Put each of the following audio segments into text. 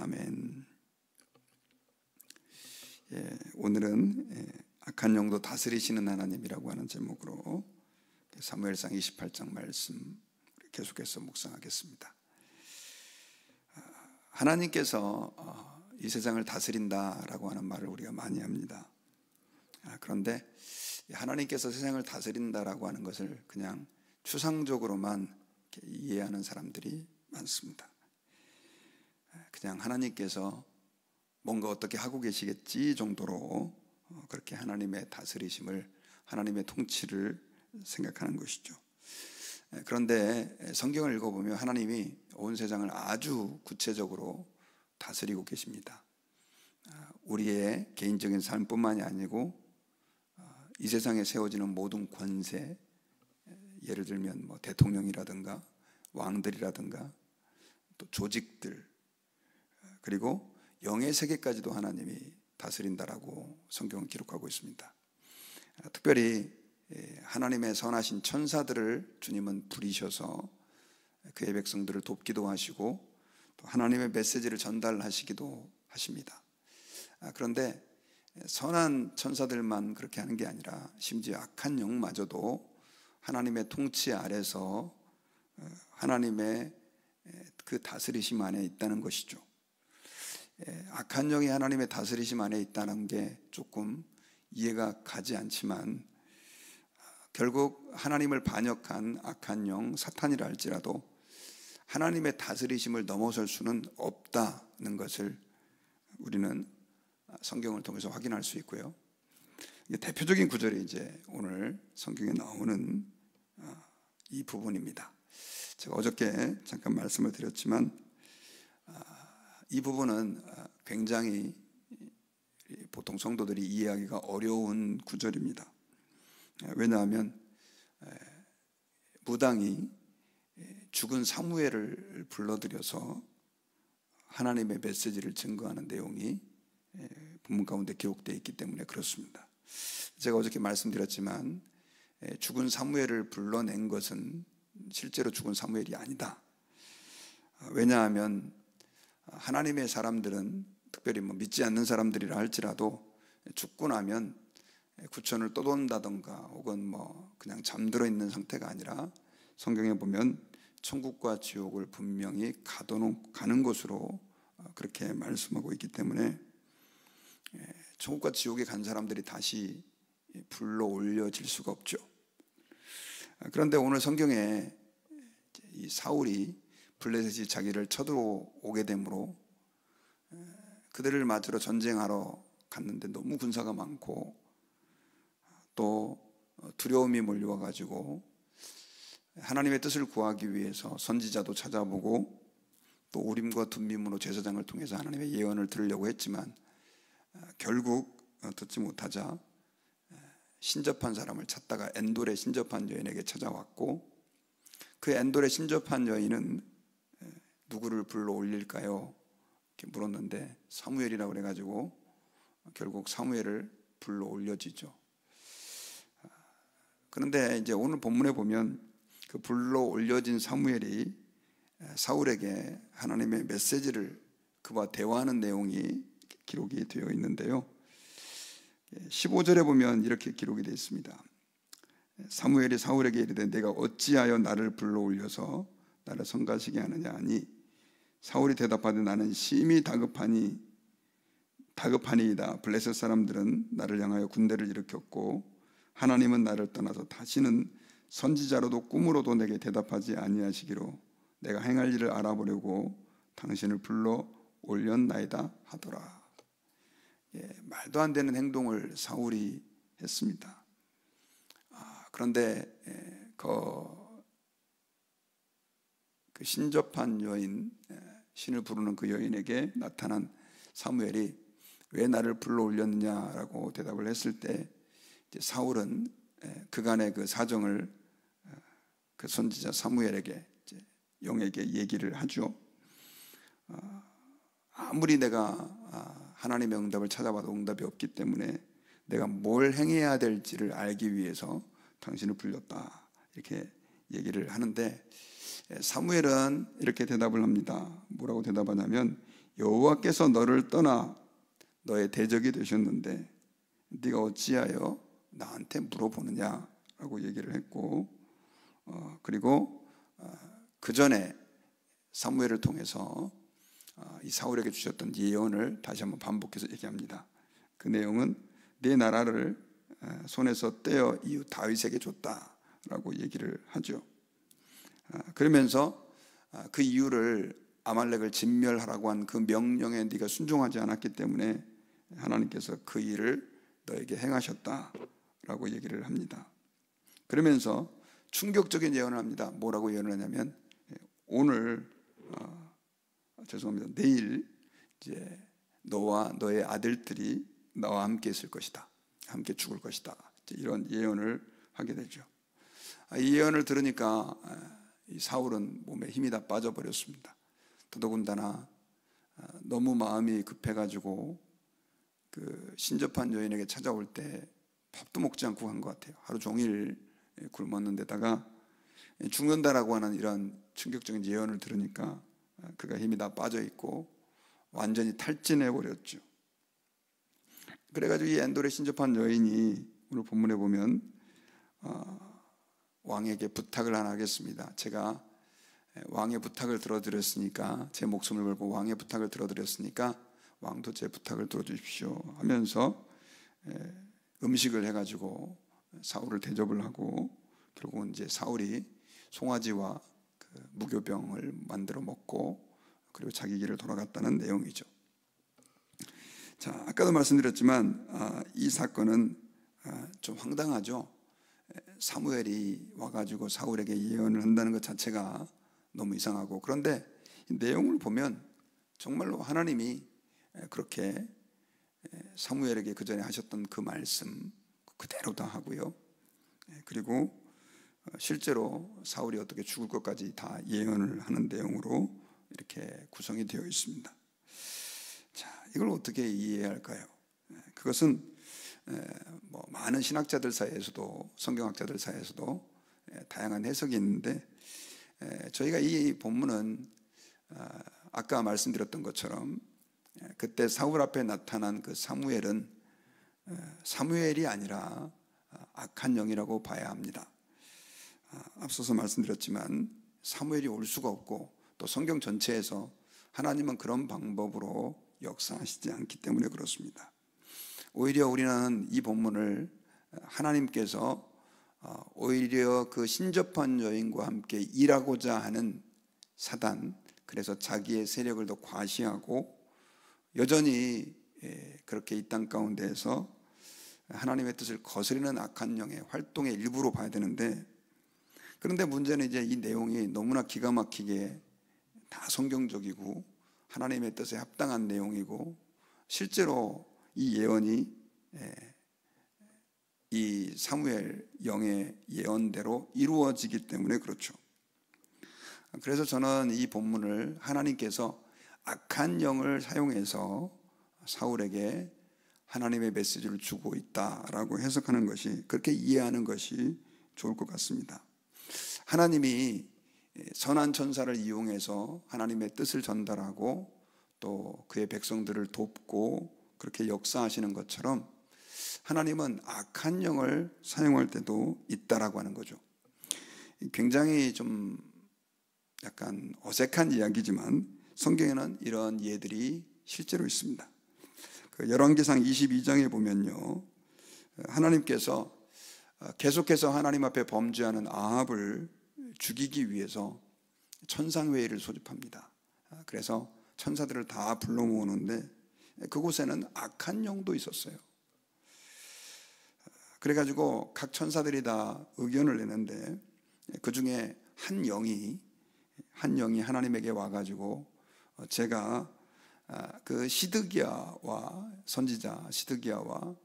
아멘. 오늘은 악한 영도 다스리시는 하나님이라고 하는 제목으로 사무엘상 28장 말씀 계속해서 묵상하겠습니다. 하나님께서 이 세상을 다스린다라고 하는 말을 우리가 많이 합니다. 그런데 하나님께서 세상을 다스린다라고 하는 것을 그냥 추상적으로만 이해하는 사람들이 많습니다. 그냥 하나님께서 뭔가 어떻게 하고 계시겠지 정도로 그렇게 하나님의 다스리심을, 하나님의 통치를 생각하는 것이죠. 그런데 성경을 읽어보면 하나님이 온 세상을 아주 구체적으로 다스리고 계십니다. 우리의 개인적인 삶뿐만이 아니고 이 세상에 세워지는 모든 권세, 예를 들면 뭐 대통령이라든가 왕들이라든가 또 조직들, 그리고 영의 세계까지도 하나님이 다스린다라고 성경은 기록하고 있습니다. 특별히 하나님의 선하신 천사들을 주님은 부리셔서 그의 백성들을 돕기도 하시고 또 하나님의 메시지를 전달하시기도 하십니다. 그런데 선한 천사들만 그렇게 하는 게 아니라 심지어 악한 영마저도 하나님의 통치 아래서 하나님의 그 다스리심 안에 있다는 것이죠. 악한 영이 하나님의 다스리심 안에 있다는 게 조금 이해가 가지 않지만 결국 하나님을 반역한 악한 영 사탄이라 할지라도 하나님의 다스리심을 넘어설 수는 없다는 것을 우리는 성경을 통해서 확인할 수 있고요. 대표적인 구절이 이제 오늘 성경에 나오는 이 부분입니다. 제가 어저께 잠깐 말씀을 드렸지만 이 부분은 굉장히 보통 성도들이 이해하기가 어려운 구절입니다. 왜냐하면 무당이 죽은 사무엘을 불러들여서 하나님의 메시지를 증거하는 내용이 본문 가운데 기록되어 있기 때문에 그렇습니다. 제가 어저께 말씀드렸지만 죽은 사무엘을 불러낸 것은 실제로 죽은 사무엘이 아니다. 왜냐하면 하나님의 사람들은 특별히 뭐 믿지 않는 사람들이라 할지라도 죽고 나면 구천을 떠돈다던가 혹은 뭐 그냥 잠들어 있는 상태가 아니라 성경에 보면 천국과 지옥을 분명히 가는 곳으로 그렇게 말씀하고 있기 때문에 천국과 지옥에 간 사람들이 다시 불러 올려질 수가 없죠. 그런데 오늘 성경에 이 사울이 블레셋이 자기를 쳐들어오게 되므로 그들을 맞으러 전쟁하러 갔는데 너무 군사가 많고 또 두려움이 몰려와 가지고 하나님의 뜻을 구하기 위해서 선지자도 찾아보고 또 우림과 둠밈으로 제사장을 통해서 하나님의 예언을 들으려고 했지만 결국 듣지 못하자 신접한 사람을 찾다가 엔돌의 신접한 여인에게 찾아왔고 그 엔돌의 신접한 여인은 누구를 불러 올릴까요? 이렇게 물었는데 사무엘이라고 그래가지고 결국 사무엘을 불러 올려지죠. 그런데 이제 오늘 본문에 보면 그 불러 올려진 사무엘이 사울에게 하나님의 메시지를 그와 대화하는 내용이 기록이 되어 있는데요. 15절에 보면 이렇게 기록이 되어 있습니다. 사무엘이 사울에게 이르되 내가 어찌하여 나를 불러 올려서 나를 성가시게 하느냐 하니 사울이 대답하되 나는 심히 다급하니이다. 블레셋 사람들은 나를 향하여 군대를 일으켰고 하나님은 나를 떠나서 다시는 선지자로도 꿈으로도 내게 대답하지 아니하시기로 내가 행할 일을 알아보려고 당신을 불러 올렸나이다 하더라. 말도 안 되는 행동을 사울이 했습니다. 그런데 그 신접한 여인, 신을 부르는 그 여인에게 나타난 사무엘이 왜 나를 불러 올렸느냐라고 대답을 했을 때 이제 사울은 그간의 그 사정을 그 선지자 사무엘에게 영에게 얘기를 하죠. 아무리 내가 하나님의 응답을 찾아봐도 응답이 없기 때문에 내가 뭘 행해야 될지를 알기 위해서 당신을 불렀다 이렇게 얘기를 하는데 사무엘은 이렇게 대답을 합니다. 뭐라고 대답하냐면 여호와께서 너를 떠나 너의 대적이 되셨는데 네가 어찌하여 나한테 물어보느냐라고 얘기를 했고, 그리고 그 전에 사무엘을 통해서 이 사울에게 주셨던 예언을 다시 한번 반복해서 얘기합니다. 그 내용은 내 나라를 손에서 떼어 이후 다윗에게 줬다라고 얘기를 하죠. 그러면서 그 이유를 아말렉을 진멸하라고 한 그 명령에 네가 순종하지 않았기 때문에 하나님께서 그 일을 너에게 행하셨다라고 얘기를 합니다. 그러면서 충격적인 예언을 합니다. 뭐라고 예언을 하냐면 오늘 죄송합니다. 내일 이제 너와 너의 아들들이 나와 함께 있을 것이다. 함께 죽을 것이다. 이런 예언을 하게 되죠. 이 예언을 들으니까 이 사울은 몸에 힘이 다 빠져버렸습니다. 더더군다나 너무 마음이 급해가지고 그 신접한 여인에게 찾아올 때 밥도 먹지 않고 간 것 같아요. 하루 종일 굶었는 데다가 죽는다라고 하는 이런 충격적인 예언을 들으니까 그가 힘이 다 빠져 있고 완전히 탈진해 버렸죠. 그래가지고 이 엔돌에 신접한 여인이 오늘 본문에 보면 왕에게 부탁을 하나 하겠습니다. 제가 왕의 부탁을 들어드렸으니까, 제 목숨을 걸고 왕의 부탁을 들어드렸으니까 왕도 제 부탁을 들어주십시오 하면서 음식을 해가지고 사울을 대접을 하고, 결국은 이제 사울이 송아지와 그 무교병을 만들어 먹고 그리고 자기 길을 돌아갔다는 내용이죠. 자, 아까도 말씀드렸지만 이 사건은 좀 황당하죠. 사무엘이 와가지고 사울에게 예언을 한다는 것 자체가 너무 이상하고, 그런데 이 내용을 보면 정말로 하나님이 그렇게 사무엘에게 그 전에 하셨던 그 말씀 그대로 다 하고요. 그리고 실제로 사울이 어떻게 죽을 것까지 다 예언을 하는 내용으로 이렇게 구성이 되어 있습니다. 자, 이걸 어떻게 이해할까요? 그것은 뭐 많은 신학자들 사이에서도, 성경학자들 사이에서도 다양한 해석이 있는데, 저희가 이 본문은 아까 말씀드렸던 것처럼 그때 사울 앞에 나타난 그 사무엘은 사무엘이 아니라 악한 영이라고 봐야 합니다. 앞서서 말씀드렸지만 사무엘이 올 수가 없고, 또 성경 전체에서 하나님은 그런 방법으로 역사하시지 않기 때문에 그렇습니다. 오히려 우리는 이 본문을 하나님께서 오히려 그 신접한 여인과 함께 일하고자 하는 사단, 그래서 자기의 세력을 더 과시하고 여전히 그렇게 이 땅 가운데에서 하나님의 뜻을 거스르는 악한 영의 활동의 일부로 봐야 되는데, 그런데 문제는 이제 이 내용이 너무나 기가 막히게 다 성경적이고 하나님의 뜻에 합당한 내용이고, 실제로 이 예언이 이 사무엘 영의 예언대로 이루어지기 때문에 그렇죠. 그래서 저는 이 본문을 하나님께서 악한 영을 사용해서 사울에게 하나님의 메시지를 주고 있다라고 해석하는 것이, 그렇게 이해하는 것이 좋을 것 같습니다. 하나님이 선한 천사를 이용해서 하나님의 뜻을 전달하고 또 그의 백성들을 돕고 그렇게 역사하시는 것처럼 하나님은 악한 영을 사용할 때도 있다라고 하는 거죠. 굉장히 좀 약간 어색한 이야기지만 성경에는 이런 예들이 실제로 있습니다. 그 열왕기상 22장에 보면요, 하나님께서 계속해서 하나님 앞에 범죄하는 아합을 죽이기 위해서 천상회의를 소집합니다. 그래서 천사들을 다 불러 모으는데 그곳에는 악한 영도 있었어요. 그래가지고 각 천사들이 다 의견을 내는데 그 중에 한 영이 하나님에게 와가지고 제가 그 시드기야와 선지자 시드기야와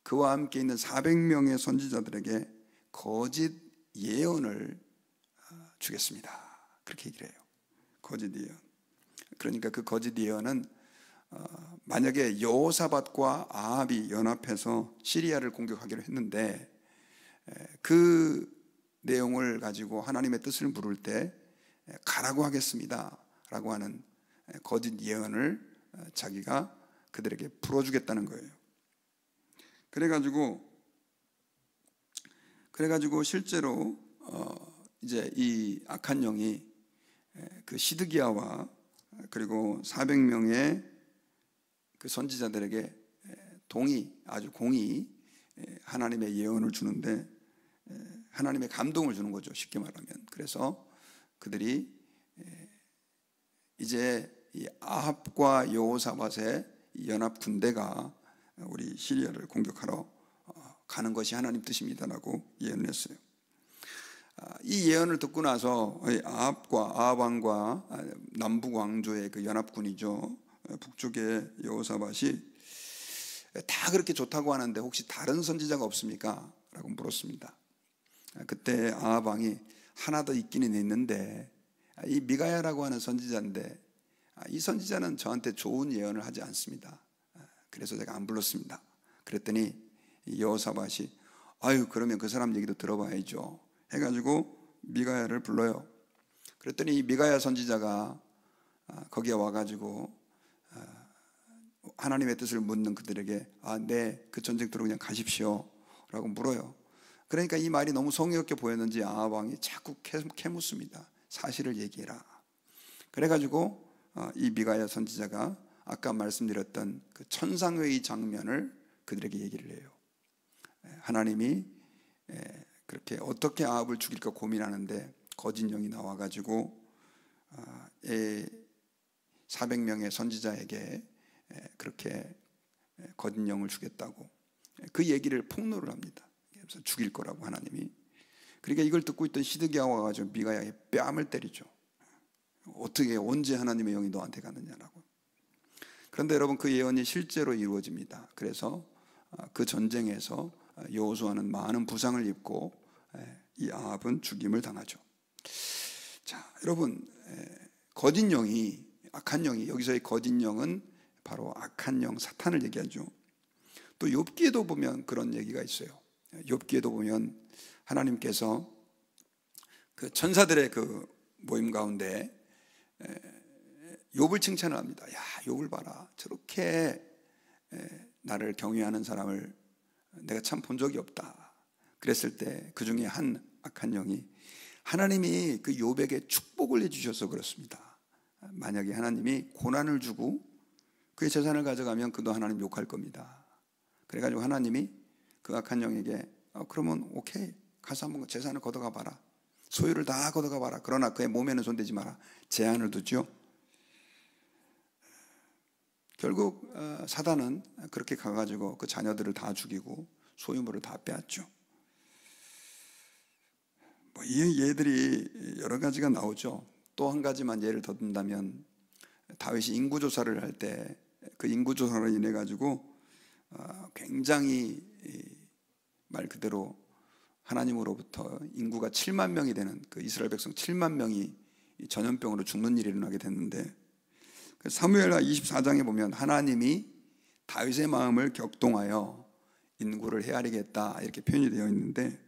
그와 함께 있는 400명의 선지자들에게 거짓 예언을 주겠습니다. 그렇게 얘기를 해요. 거짓 예언. 그러니까 그 거짓 예언은 만약에 여호사밧과 아합이 연합해서 시리아를 공격하기로 했는데 그 내용을 가지고 하나님의 뜻을 물을 때 가라고 하겠습니다 라고 하는 거짓 예언을 자기가 그들에게 풀어주겠다는 거예요. 그래가지고 실제로 이제 이 악한 영이 그 시드기야와 그리고 400명의 그 선지자들에게 아주 공히 하나님의 예언을 주는데, 하나님의 감동을 주는 거죠, 쉽게 말하면. 그래서 그들이 이제 이 아합과 여호사밧의 연합 군대가 우리 시리아를 공격하러 가는 것이 하나님 뜻입니다라고 예언을 했어요. 이 예언을 듣고 나서 아합 왕과 남북 왕조의 그 연합군이죠, 북쪽의 여호사밧이 다 그렇게 좋다고 하는데 혹시 다른 선지자가 없습니까? 라고 물었습니다. 그때 아합 왕이 하나 더 있기는 있는데, 이 미가야라고 하는 선지자인데 이 선지자는 저한테 좋은 예언을 하지 않습니다. 그래서 제가 안 불렀습니다. 그랬더니 여호사밧이 아유, 그러면 그 사람 얘기도 들어봐야죠 해가지고 미가야를 불러요. 그랬더니 이 미가야 선지자가 거기에 와가지고 하나님의 뜻을 묻는 그들에게 네, 그 전쟁터로 그냥 가십시오 라고 물어요. 그러니까 이 말이 너무 성의 없게 보였는지 아합 왕이 자꾸 캐묻습니다. 사실을 얘기해라. 그래가지고 이 미가야 선지자가 아까 말씀드렸던 그 천상회의 장면을 그들에게 얘기를 해요. 하나님이 그렇게 어떻게 아합을 죽일까 고민하는데 거짓 영이 나와가지고 400명의 선지자에게 그렇게 거짓 영을 주겠다고 그 얘기를 폭로를 합니다. 그래서 죽일 거라고 하나님이. 그러니까 이걸 듣고 있던 시드기야가 와가지고 미가야의 뺨을 때리죠. 어떻게, 언제 하나님의 영이 너한테 갔느냐라고. 그런데 여러분, 그 예언이 실제로 이루어집니다. 그래서 그 전쟁에서 여호수아는 많은 부상을 입고 이 아합은 죽임을 당하죠. 자, 여러분, 거짓 영이, 악한 영이, 여기서의 거짓 영은 바로 악한 영 사탄을 얘기하죠. 또 욥기에도 보면 그런 얘기가 있어요. 욥기에도 보면 하나님께서 그 천사들의 그 모임 가운데 욥을 칭찬을 합니다. 야, 욥을 봐라. 저렇게 나를 경외하는 사람을 내가 참 본 적이 없다. 그랬을 때 그 중에 한 악한 영이 하나님이 그 욥에게 축복을 해주셔서 그렇습니다. 만약에 하나님이 고난을 주고 그의 재산을 가져가면 그도 하나님 욕할 겁니다. 그래가지고 하나님이 그 악한 영에게 그러면 오케이, 가서 한번 재산을 걷어가 봐라. 소유를 다 걷어가 봐라. 그러나 그의 몸에는 손대지 마라. 제한을 두죠. 결국 사단은 그렇게 가가지고 그 자녀들을 다 죽이고 소유물을 다 빼앗죠. 이 예들이 여러 가지가 나오죠. 또 한 가지만 예를 더 든다면, 다윗이 인구조사를 할 때 그 인구조사로 인해 가지고 굉장히 말 그대로 하나님으로부터 인구가 7만 명이 되는 그 이스라엘 백성 7만 명이 전염병으로 죽는 일이 일어나게 됐는데, 사무엘하 24장에 보면 하나님이 다윗의 마음을 격동하여 인구를 헤아리겠다 이렇게 표현이 되어 있는데,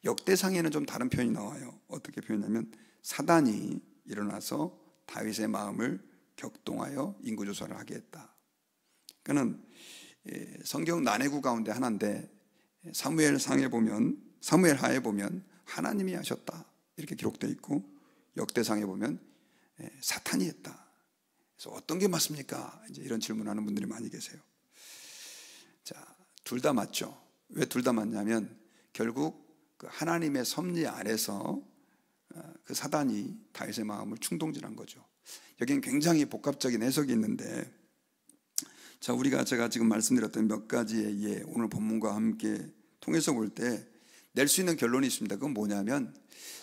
역대상에는 좀 다른 표현이 나와요. 어떻게 표현하면 사단이 일어나서 다윗의 마음을 격동하여 인구조사를 하게 했다. 그는 성경 난해구 가운데 하나인데 사무엘하에 보면 하나님이 하셨다 이렇게 기록되어 있고, 역대상에 보면 사탄이 했다. 그래서 어떤 게 맞습니까? 이제 이런 질문하는 분들이 많이 계세요. 자, 둘 다 맞죠. 왜 둘 다 맞냐면 결국 그 하나님의 섭리 아래서 그 사단이 다윗의 마음을 충동질한 거죠. 여기는 굉장히 복합적인 해석이 있는데, 자, 제가 지금 말씀드렸던 몇 가지의 예, 오늘 본문과 함께 통해서 볼 때 낼 수 있는 결론이 있습니다. 그건 뭐냐면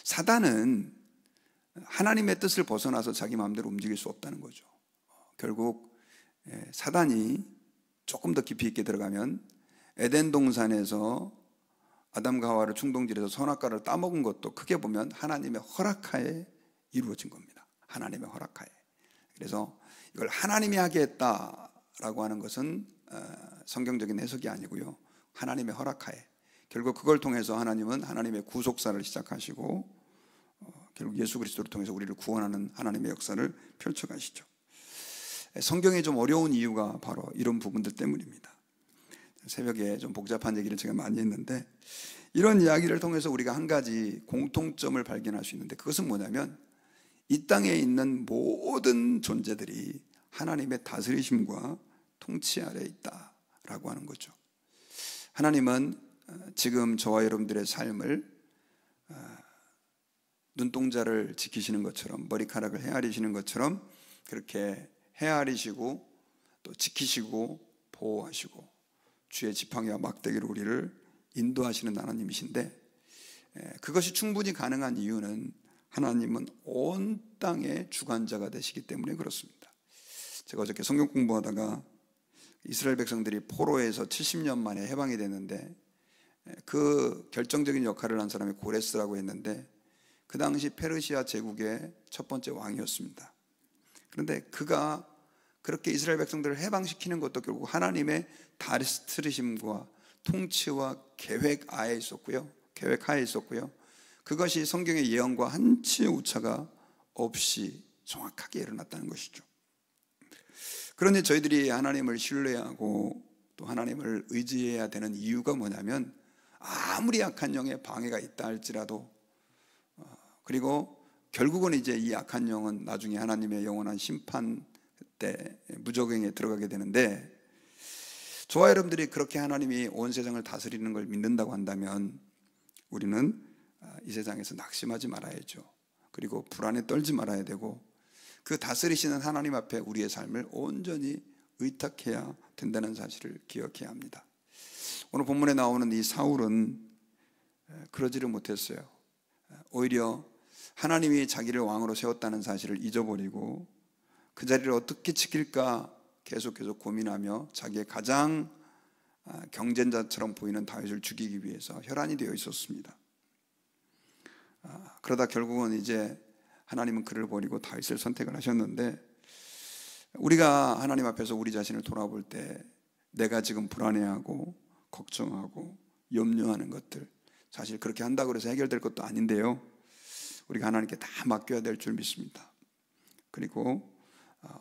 사단은 하나님의 뜻을 벗어나서 자기 마음대로 움직일 수 없다는 거죠. 결국 사단이 조금 더 깊이 있게 들어가면 에덴 동산에서 아담과 하와를 충동질해서 선악과를 따먹은 것도 크게 보면 하나님의 허락하에 이루어진 겁니다. 하나님의 허락하에. 그래서 이걸 하나님이 하게 했다라고 하는 것은 성경적인 해석이 아니고요, 하나님의 허락하에. 결국 그걸 통해서 하나님은 하나님의 구속사를 시작하시고 결국 예수 그리스도를 통해서 우리를 구원하는 하나님의 역사를 펼쳐가시죠. 성경이 좀 어려운 이유가 바로 이런 부분들 때문입니다. 새벽에 좀 복잡한 얘기를 제가 많이 했는데, 이런 이야기를 통해서 우리가 한 가지 공통점을 발견할 수 있는데, 그것은 뭐냐면 이 땅에 있는 모든 존재들이 하나님의 다스리심과 통치 아래에 있다라고 하는 거죠. 하나님은 지금 저와 여러분들의 삶을 눈동자를 지키시는 것처럼, 머리카락을 헤아리시는 것처럼 그렇게 헤아리시고 또 지키시고 보호하시고 주의 지팡이와 막대기로 우리를 인도하시는 하나님이신데, 그것이 충분히 가능한 이유는 하나님은 온 땅의 주관자가 되시기 때문에 그렇습니다. 제가 어저께 성경 공부하다가 이스라엘 백성들이 포로에서 70년 만에 해방이 됐는데, 그 결정적인 역할을 한 사람이 고레스라고 했는데, 그 당시 페르시아 제국의 첫 번째 왕이었습니다. 그런데 그가 그렇게 이스라엘 백성들을 해방시키는 것도 결국 하나님의 다스리심과 통치와 계획하에 있었고요. 그것이 성경의 예언과 한치의 오차가 없이 정확하게 일어났다는 것이죠. 그런데 저희들이 하나님을 신뢰하고 또 하나님을 의지해야 되는 이유가 뭐냐면, 아무리 악한 영의 방해가 있다 할지라도, 그리고 결국은 이제 이 악한 영은 나중에 하나님의 영원한 심판 때 무적행에 들어가게 되는데, 저와 여러분들이 그렇게 하나님이 온 세상을 다스리는 걸 믿는다고 한다면 우리는 이 세상에서 낙심하지 말아야죠. 그리고 불안에 떨지 말아야 되고, 그 다스리시는 하나님 앞에 우리의 삶을 온전히 의탁해야 된다는 사실을 기억해야 합니다. 오늘 본문에 나오는 이 사울은 그러지를 못했어요. 오히려 하나님이 자기를 왕으로 세웠다는 사실을 잊어버리고 그 자리를 어떻게 지킬까 계속 고민하며 자기의 가장 경쟁자처럼 보이는 다윗을 죽이기 위해서 혈안이 되어 있었습니다. 그러다 결국은 이제 하나님은 그를 버리고 다윗을 선택을 하셨는데, 우리가 하나님 앞에서 우리 자신을 돌아볼 때 내가 지금 불안해하고 걱정하고 염려하는 것들, 사실 그렇게 한다고 해서 해결될 것도 아닌데요, 우리가 하나님께 다 맡겨야 될 줄 믿습니다. 그리고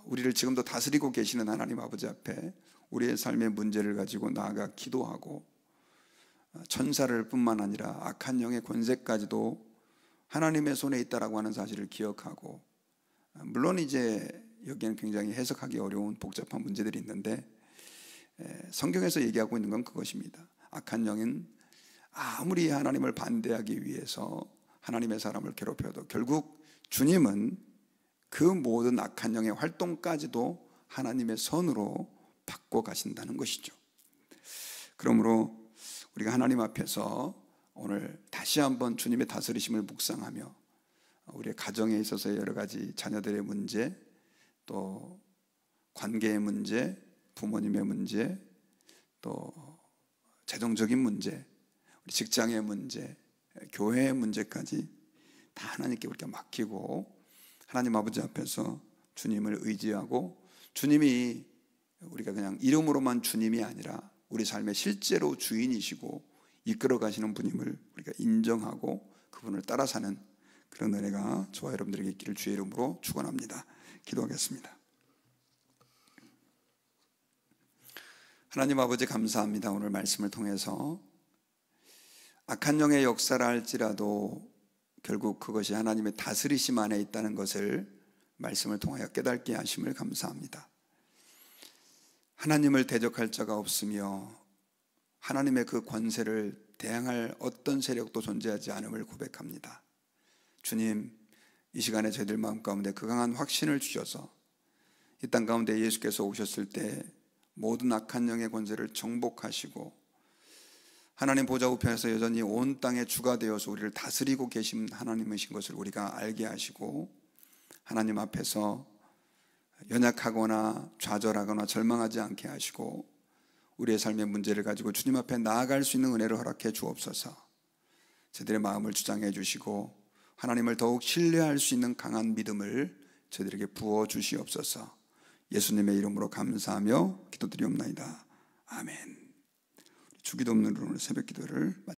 우리를 지금도 다스리고 계시는 하나님 아버지 앞에 우리의 삶의 문제를 가지고 나아가 기도하고, 천사를 뿐만 아니라 악한 영의 권세까지도 하나님의 손에 있다라고 하는 사실을 기억하고, 물론 이제 여기에는 굉장히 해석하기 어려운 복잡한 문제들이 있는데, 성경에서 얘기하고 있는 건 그것입니다. 악한 영은 아무리 하나님을 반대하기 위해서 하나님의 사람을 괴롭혀도 결국 주님은 그 모든 악한 영의 활동까지도 하나님의 선으로 바꿔가신다는 것이죠. 그러므로 우리가 하나님 앞에서 오늘 다시 한번 주님의 다스리심을 묵상하며 우리의 가정에 있어서 여러 가지 자녀들의 문제, 또 관계의 문제, 부모님의 문제, 또 재정적인 문제, 우리 직장의 문제, 교회의 문제까지 다 하나님께 우리가 맡기고 하나님 아버지 앞에서 주님을 의지하고, 주님이 우리가 그냥 이름으로만 주님이 아니라 우리 삶의 실제로 주인이시고 이끌어 가시는 분임을 우리가 인정하고 그분을 따라 사는 그런 은혜가 저와 여러분들에게 있기를 주의 이름으로 축원합니다. 기도하겠습니다. 하나님 아버지 감사합니다. 오늘 말씀을 통해서 악한 영의 역사를 할지라도 결국 그것이 하나님의 다스리심 안에 있다는 것을 말씀을 통하여 깨닫게 하심을 감사합니다. 하나님을 대적할 자가 없으며 하나님의 그 권세를 대항할 어떤 세력도 존재하지 않음을 고백합니다. 주님, 이 시간에 저희들 마음 가운데 그 강한 확신을 주셔서 이 땅 가운데 예수께서 오셨을 때 모든 악한 영의 권세를 정복하시고 하나님 보좌 우편에서 여전히 온 땅의 주가 되어서 우리를 다스리고 계신 하나님이신 것을 우리가 알게 하시고, 하나님 앞에서 연약하거나 좌절하거나 절망하지 않게 하시고 우리의 삶의 문제를 가지고 주님 앞에 나아갈 수 있는 은혜를 허락해 주옵소서. 저희들의 마음을 주장해 주시고 하나님을 더욱 신뢰할 수 있는 강한 믿음을 저희들에게 부어 주시옵소서. 예수님의 이름으로 감사하며 기도드리옵나이다. 아멘. 주기도 없는 오늘 새벽 기도를